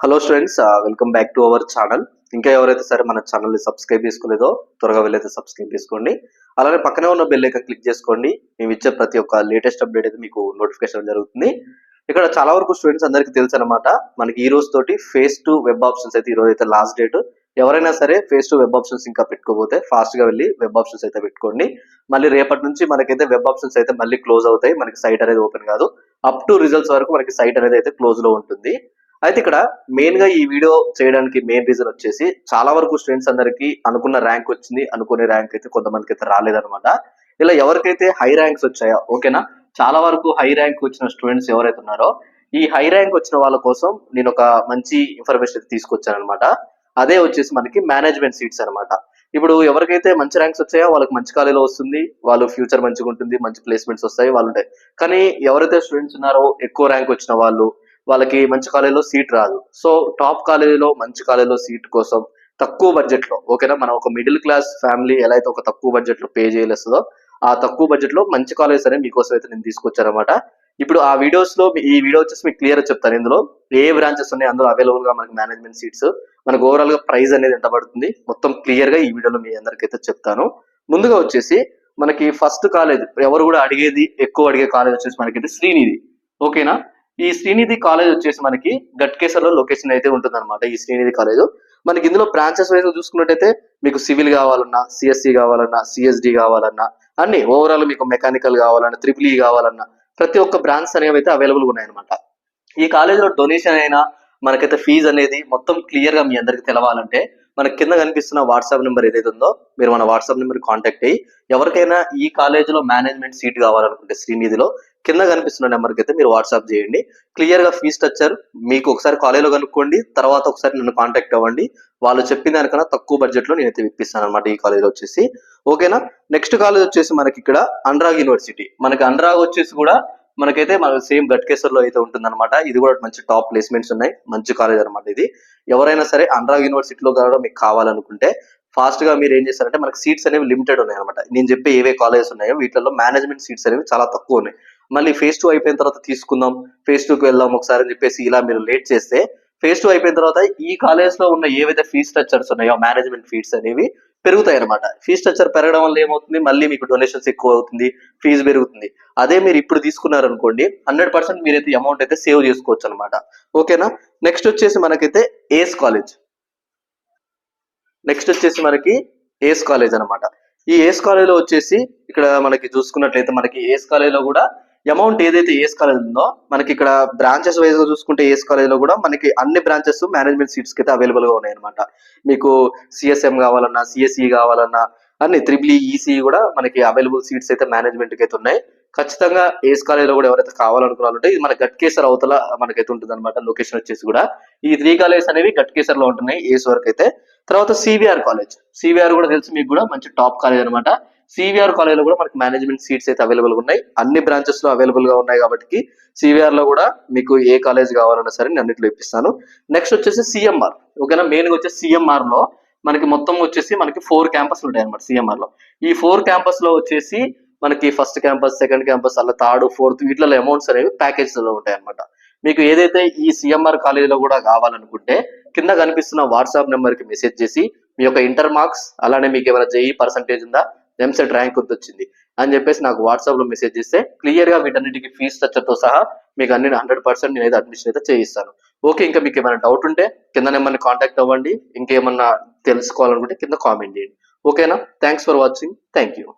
Hello students, welcome back to our channel. ఇంకా ఎవరైతే సరే మన ఛానల్ని సబ్స్క్రైబ్ చేసుకోలేదో త్వరగా వెళ్ళైతే సబ్స్క్రైబ్ చేసుకోండి. అలానే పక్కనే ఉన్న బెల్ ఐకాన్ క్లిక్ చేసుకోండి. మేము ఇచ్చే ప్రతి ఒక్క లేటెస్ట్ అప్డేట్ అయితే మీకు నోటిఫికేషన్ జరుగుతుంది. ఇక్కడ చాలా వరకు స్టూడెంట్స్ అందరికీ తెలుసు అనమాట, మనకి ఈ రోజు తోటి ఫేస్ టు వెబ్ ఆప్షన్స్ అయితే ఈ రోజు అయితే లాస్ట్ డేట్. ఎవరైనా సరే ఫేస్ టు వెబ్ ఆప్షన్స్ ఇంకా పెట్టుకోకపోతే ఫాస్ట్ గా వెళ్ళి వెబ్ ఆప్షన్స్ అయితే పెట్టుకోండి. మళ్ళీ రేపటి నుంచి మనకైతే వెబ్ ఆప్షన్స్ అయితే మళ్ళీ క్లోజ్ అవుతాయి. మనకి సైట్ అనేది ఓపెన్ కాదు. అప్ టు రిజల్ట్స్ వరకు మనకి సైట్ అనేది అయితే క్లోజ్ లో ఉంటుంది. అయితే ఇక్కడ మెయిన్ గా ఈ వీడియో చేయడానికి మెయిన్ రీజన్ వచ్చేసి, చాలా వరకు స్టూడెంట్స్ అందరికి అనుకున్న ర్యాంక్ వచ్చింది, అనుకునే ర్యాంక్ అయితే కొంతమందికి అయితే రాలేదన్నమాట. ఇలా ఎవరికైతే హై ర్యాంక్స్ వచ్చాయో, ఓకేనా, చాలా వరకు హై ర్యాంక్ వచ్చిన స్టూడెంట్స్ ఎవరైతే ఉన్నారో ఈ హై ర్యాంక్ వచ్చిన వాళ్ళ కోసం నేను ఒక మంచి ఇన్ఫర్మేషన్ తీసుకొచ్చాను అనమాట. అదే వచ్చేసి మనకి మేనేజ్మెంట్ సీట్స్ అనమాట. ఇప్పుడు ఎవరికైతే మంచి ర్యాంక్స్ వచ్చాయో వాళ్ళకి మంచి కాలేజీలో వస్తుంది, వాళ్ళు ఫ్యూచర్ మంచిగా ఉంటుంది, మంచి ప్లేస్మెంట్స్ వస్తాయి, వాళ్ళు ఉంటాయి. కానీ ఎవరైతే స్టూడెంట్స్ ఉన్నారో ఎక్కువ ర్యాంక్ వచ్చిన వాళ్ళకి మంచి కాలేజీలో సీట్ రాదు. సో టాప్ కాలేజీలో మంచి కాలేజీలో సీట్ కోసం తక్కువ బడ్జెట్ లో, ఓకేనా, మనం ఒక మిడిల్ క్లాస్ ఫ్యామిలీ ఎలా అయితే ఒక తక్కువ బడ్జెట్ లో పే చేయలేస్తుందో ఆ తక్కువ బడ్జెట్ లో మంచి కాలేజెస్ అనేవి మీకోసం అయితే నేను తీసుకొచ్చానమాట. ఇప్పుడు ఆ వీడియోస్ లో ఈ వీడియో వచ్చేసి మీకు క్లియర్ చెప్తాను. ఇందులో ఏ బ్రాంచెస్ ఉన్నాయి, అందులో అవైలబుల్ గా మనకి మేనేజ్మెంట్ సీట్స్, మనకు ఓవరాల్ గా ప్రైస్ అనేది ఎంత పడుతుంది మొత్తం క్లియర్ గా ఈ వీడియోలో మీ అందరికైతే చెప్తాను. ముందుగా వచ్చేసి మనకి ఫస్ట్ కాలేజ్, ఎవరు కూడా అడిగేది ఎక్కువ అడిగే కాలేజ్ వచ్చేసి మనకి శ్రీనిధి, ఓకేనా. ఈ శ్రీనిధి కాలేజ్ వచ్చేసి మనకి గట్కేసర్ లో లొకేషన్ అయితే ఉంటుంది అనమాట. ఈ శ్రీనిధి కాలేజ్ మనకి ఇందులో బ్రాంచెస్ వైజ్ చూసుకున్నట్టయితే మీకు సివిల్ కావాలన్నా, సిఎస్సి కావాలన్నా, సిఎస్డి కావాలన్నా, అన్ని ఓవరాల్ మీకు మెకానికల్ కావాలన్నా, ట్రిపుల్ ఈ కావాలన్నా ప్రతి ఒక్క బ్రాంచ్ అనేవి అయితే అవైలబుల్ ఉన్నాయన్నమాట. ఈ కాలేజీలో డొనేషన్ అయినా మనకైతే ఫీజు అనేది మొత్తం క్లియర్ గా మీ అందరికి తెలవాలంటే మనకి కింద కనిపిస్తున్న వాట్సాప్ నెంబర్ ఏదైతే ఉందో మీరు మన వాట్సాప్ నెంబర్ కాంటాక్ట్ అయ్యి, ఎవరికైనా ఈ కాలేజీలో మేనేజ్మెంట్ సీట్ కావాలనుకుంటే శ్రీనిధిలో కింద కనిపిస్తున్న నెంబర్కి అయితే మీరు వాట్సాప్ చేయండి. క్లియర్ గా ఫీజ్ స్ట్రక్చర్ మీకు ఒకసారి కాలేజీలో కనుక్కోండి, తర్వాత ఒకసారి నన్ను కాంటాక్ట్ అవ్వండి. వాళ్ళు చెప్పిన దానికన్నా తక్కువ బడ్జెట్ లో నేనైతే ఇప్పిస్తాను అనమాట ఈ కాలేజ్ వచ్చేసి, ఓకేనా. నెక్స్ట్ కాలేజ్ వచ్చేసి మనకి ఇక్కడ అనురాగ్ యూనివర్సిటీ. మనకి అనురాగ్ వచ్చేసి కూడా మనకైతే మన సేమ్ గట్కేసర్ లో అయితే ఉంటుంది అనమాట. ఇది కూడా మంచి టాప్ ప్లేస్మెంట్స్ ఉన్నాయి, మంచి కాలేజ్ అనమాట ఇది. ఎవరైనా సరే అనురాగ్ యూనివర్సిటీలో కూడా మీకు కావాలనుకుంటే ఫాస్ట్ గా మీరు ఏం చేస్తారంటే, మనకి సీట్స్ అనేవి లిమిటెడ్ ఉన్నాయి అనమాట. నేను చెప్పే ఏవే కాలేజెస్ ఉన్నాయో వీటిలో మేనేజ్మెంట్ సీట్స్ అనేవి చాలా తక్కువ ఉన్నాయి. మళ్ళీ ఫేజ్ 2 అయిపోయిన తర్వాత తీసుకుందాం, ఫేజ్ 2కి వెళ్దాం ఒకసారి అని చెప్పేసి ఇలా మీరు లేట్ చేస్తే ఫేజ్ 2 అయిపోయిన తర్వాత ఈ కాలేజ్ లో ఉన్న ఏవైతే ఫీజ్ స్ట్రక్చర్స్ ఉన్నాయో మేనేజ్మెంట్ ఫీస్ అనేవి పెరుగుతాయి అనమాట. ఫీజ్ స్ట్రక్చర్ పెరగడం వల్ల ఏమవుతుంది, మళ్ళీ మీకు డొనేషన్స్ ఎక్కువ అవుతుంది, ఫీజు పెరుగుతుంది. అదే మీరు ఇప్పుడు తీసుకున్నారనుకోండి 100% మీరైతే అమౌంట్ అయితే సేవ్ చేసుకోవచ్చు అనమాట, ఓకేనా. నెక్స్ట్ వచ్చేసి మనకైతే ఏస్ కాలేజ్. నెక్స్ట్ వచ్చేసి మనకి ఏస్ కాలేజ్ అనమాట. ఈ ఏస్ కాలేజ్ లో వచ్చేసి ఇక్కడ మనకి చూసుకున్నట్లయితే మనకి ఏస్ కాలేజ్ లో కూడా అమౌంట్ ఏదైతే ఏస్ కాలేజ్ ఉందో మనకి ఇక్కడ బ్రాంచెస్ వైజ్ గా చూసుకుంటే ఏస్ కాలేజ్ లో కూడా మనకి అన్ని బ్రాంచెస్ మేనేజ్మెంట్ సీట్స్ కి అయితే అవైలబుల్ గా ఉన్నాయి అనమాట. మీకు సిఎస్ఎం కావాలన్నా, సిఎస్ఈ కావాలన్నా, అన్ని ట్రిపుల్ ఈసీ కూడా మనకి అవైలబుల్ సీట్స్ అయితే మేనేజ్మెంట్ కి అయితే ఉన్నాయి. ఖచ్చితంగా ఏస్ కాలేజ్ లో కూడా ఎవరైతే కావాలనుకున్నారంటే ఇది మన గట్కేసర్ అవతల మనకైతే ఉంటుంది అనమాట. లొకేషన్ వచ్చేసి కూడా ఈ 3 కాలేజెస్ అనేవి గట్కేసర్ లో ఉంటున్నాయి ఏస్ వరకు అయితే. తర్వాత సివిఆర్ కాలేజ్, సివిఆర్ కూడా తెలుసు మీకు, కూడా మంచి టాప్ కాలేజ్ అనమాట. సివిఆర్ కాలేజ్ లో కూడా మనకి మేనేజ్మెంట్ సీట్స్ అయితే అవైలబుల్ గా ఉన్నాయి, అన్ని బ్రాంచెస్ లో అవైలబుల్ గా ఉన్నాయి. కాబట్టి సివిఆర్ లో కూడా మీకు ఏ కాలేజ్ కావాలన్నా సరే నేను అన్నింటిలో ఇప్పిస్తాను. నెక్స్ట్ వచ్చేసి సిఎంఆర్, ఓకేనా. మెయిన్ గా వచ్చేసి సిఎంఆర్ లో మనకి మొత్తం వచ్చేసి మనకి 4 క్యాంపస్లు ఉంటాయి అనమాట. సిఎంఆర్ లో ఈ 4 క్యాంపస్ లో వచ్చేసి మనకి ఫస్ట్ క్యాంపస్, సెకండ్ క్యాంపస్, అలా థర్డ్, ఫోర్త్ వీటిలో అమౌంట్స్ అనేవి ప్యాకేజ్ లో ఉంటాయి అనమాట. మీకు ఏదైతే ఈ సిఎంఆర్ కాలేజీలో కూడా కావాలనుకుంటే కింద కనిపిస్తున్న వాట్సాప్ నెంబర్ కి మెసేజ్ చేసి మీ యొక్క ఇంటర్ మార్క్స్, అలానే మీకు ఏమైనా జేఈ పర్సంటేజ్ ఉందా, ఎంసెట్ ర్యాంక్ ఎంత వచ్చింది అని చెప్పేసి నాకు వాట్సాప్ లో మెసేజ్ చేస్తే క్లియర్ గా వీటన్నిటికి ఫీజ్ స్ట్రక్చర్ తో సహా మీకు అన్ని 100% నేనైతే అడ్మిషన్ అయితే చేయిస్తాను. ఓకే, ఇంకా మీకు ఏమైనా డౌట్ ఉంటే కింద నెంబర్ని కాంటాక్ట్ అవ్వండి. ఇంకేమన్నా తెలుసుకోవాలనుకుంటే కింద కామెంట్ చేయండి, ఓకేనా. Thanks for watching, thank you.